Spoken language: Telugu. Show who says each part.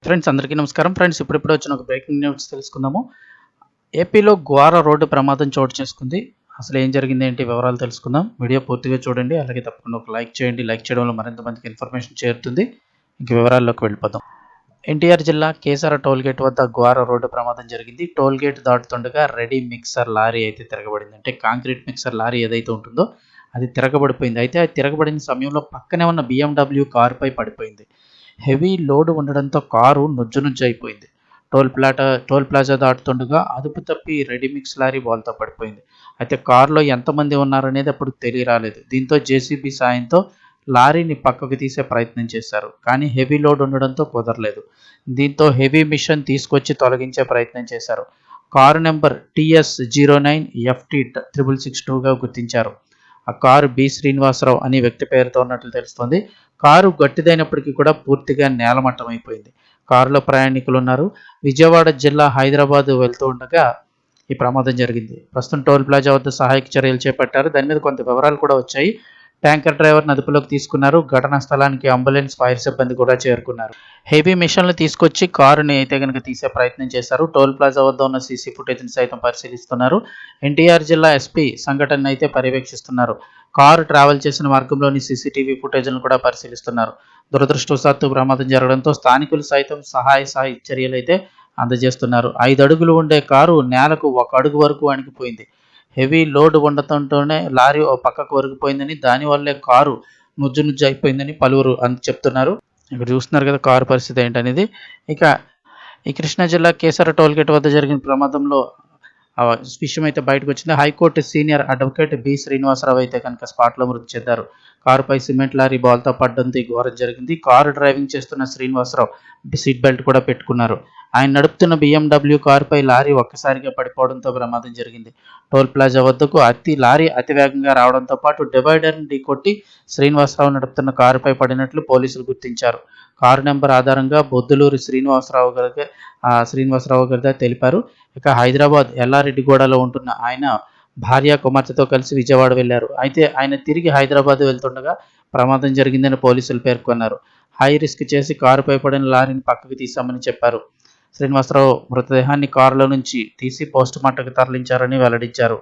Speaker 1: ఫ్రెండ్స్ అందరికీ నమస్కారం. ఫ్రెండ్స్ ఇప్పుడిప్పుడే వచ్చిన ఒక బ్రేకింగ్ న్యూస్ తెలుసుకుందాము. ఏపీలో ఘోర రోడ్డు ప్రమాదం చోటు చేసుకుంది. అసలు ఏం జరిగింది ఏంటి వివరాలు తెలుసుకుందాం. వీడియో పూర్తిగా చూడండి. అలాగే తప్పకుండా ఒక లైక్ చేయండి. లైక్ చేయడం వల్ల మరింత మందికి ఇన్ఫర్మేషన్ చేరుతుంది. ఇంక వివరాల్లోకి వెళ్ళిపోదాం. ఎన్టీఆర్ జిల్లా కేసర టోల్గేట్ వద్ద ఘోర రోడ్డు ప్రమాదం జరిగింది. టోల్గేట్ దాటుతుండగా రెడీ మిక్సర్ లారీ అయితే తిరగబడింది. అంటే కాంక్రీట్ మిక్సర్ లారీ ఏదైతే ఉంటుందో అది తిరగబడిపోయింది. అయితే అది తిరగబడిన సమయంలో పక్కనే ఉన్న BMW కారుపై పడిపోయింది. హెవీ లోడ్ ఉండడంతో కారు నుజ్జు అయిపోయింది. టోల్ ప్లాజా దాటుతుండగా అదుపు తప్పి రెడీమిక్స్ లారీ బోల్తా పడిపోయింది. అయితే కారులో ఎంతమంది ఉన్నారనేది అప్పుడు తెలియరాలేదు. దీంతో జేసీబీ సాయంతో లారీని పక్కకు తీసే ప్రయత్నం చేశారు. కానీ హెవీ లోడ్ ఉండడంతో కుదరలేదు. దీంతో హెవీ మిషన్ తీసుకొచ్చి తొలగించే ప్రయత్నం చేశారు. కారు నెంబర్ TS09FT 6662గా గుర్తించారు. ఆ కారు బి శ్రీనివాసరావు అనే వ్యక్తి పేరుతో ఉన్నట్లు తెలుస్తోంది. కారు గట్టిదైనప్పటికీ కూడా పూర్తిగా నేలమట్టం అయిపోయింది. కారులో ప్రయాణికులు ఉన్నారు. విజయవాడ జిల్లా హైదరాబాద్ వెళ్తూ ఉండగా ఈ ప్రమాదం జరిగింది. ప్రస్తుతం టోల్ ప్లాజా వద్ద సహాయక చర్యలు చేపట్టారు. దాని మీద కొంత వివరాలు కూడా వచ్చాయి. ట్యాంకర్ డ్రైవర్ని అదుపులోకి తీసుకున్నారు. ఘటనా స్థలానికి అంబులెన్స్, ఫైర్ సిబ్బంది కూడా చేరుకున్నారు. హెవీ మిషన్లు తీసుకొచ్చి కారుని అయితే కనుక తీసే ప్రయత్నం చేశారు. టోల్ ప్లాజా వద్ద ఉన్న సీసీ ఫుటేజ్ని సైతం పరిశీలిస్తున్నారు. ఎన్టీఆర్ జిల్లా ఎస్పీ సంఘటనను అయితే పర్యవేక్షిస్తున్నారు. కారు ట్రావెల్ చేసిన మార్గంలోని సీసీటీవీ ఫుటేజ్లను కూడా పరిశీలిస్తున్నారు. దురదృష్టవశాత్తు ప్రమాదం జరగడంతో స్థానికులు సైతం సహాయ చర్యలు అయితే అందజేస్తున్నారు. 5 అడుగులు ఉండే కారు నేలకు 1 అడుగు వరకు అణిగిపోయింది. హెవీ లోడ్ ఉండటంతోనే లారీ ఓ పక్కకు ఒరిగిపోయిందని, దానివల్లే కారు నుజ్జు అయిపోయిందని పలువురు చెప్తున్నారు. ఇక్కడ చూస్తున్నారు కదా కారు పరిస్థితి ఏంటనేది. ఇక ఈ కృష్ణా జిల్లా కేసర టోల్గేట్ వద్ద జరిగిన ప్రమాదంలో విషయం అయితే బయటకు వచ్చింది. High court senior advocate B Srinivasa Rao అయితే కనుక స్పాట్లో మృతి చెందారు. కారుపై సిమెంట్ లారీ బోల్తా పడ్డంతో ఈ ఘోరం జరిగింది. కారు డ్రైవింగ్ చేస్తున్న శ్రీనివాసరావు సీట్ బెల్ట్ కూడా పెట్టుకున్నారు. ఆయన నడుపుతున్న BMW కారుపై లారీ ఒక్కసారిగా పడిపోవడంతో ప్రమాదం జరిగింది. టోల్ ప్లాజా వద్దకు లారీ అతివేగంగా రావడంతో పాటు డివైడర్ని ఢీకొట్టి శ్రీనివాసరావు నడుపుతున్న కారుపై పడినట్లు పోలీసులు గుర్తించారు. కారు నెంబర్ ఆధారంగా బొద్దులూరి శ్రీనివాసరావు గారిగా తెలిపారు. ఇక హైదరాబాద్ ఎల్లారెడ్డిగూడలో ఉంటున్న ఆయన భార్య, కుమార్తెతో కలిసి విజయవాడ వెళ్లారు. అయితే ఆయన తిరిగి హైదరాబాద్ వెళ్తుండగా ప్రమాదం జరిగిందని పోలీసులు పేర్కొన్నారు. హై రిస్క్ చేసి కారుపై పడిన లారీని పక్కకు తీశామని చెప్పారు. శ్రీనివాసరావు మృతదేహాన్ని కారులో నుంచి తీసి పోస్టుమార్టంకు తరలించారని వెల్లడించారు.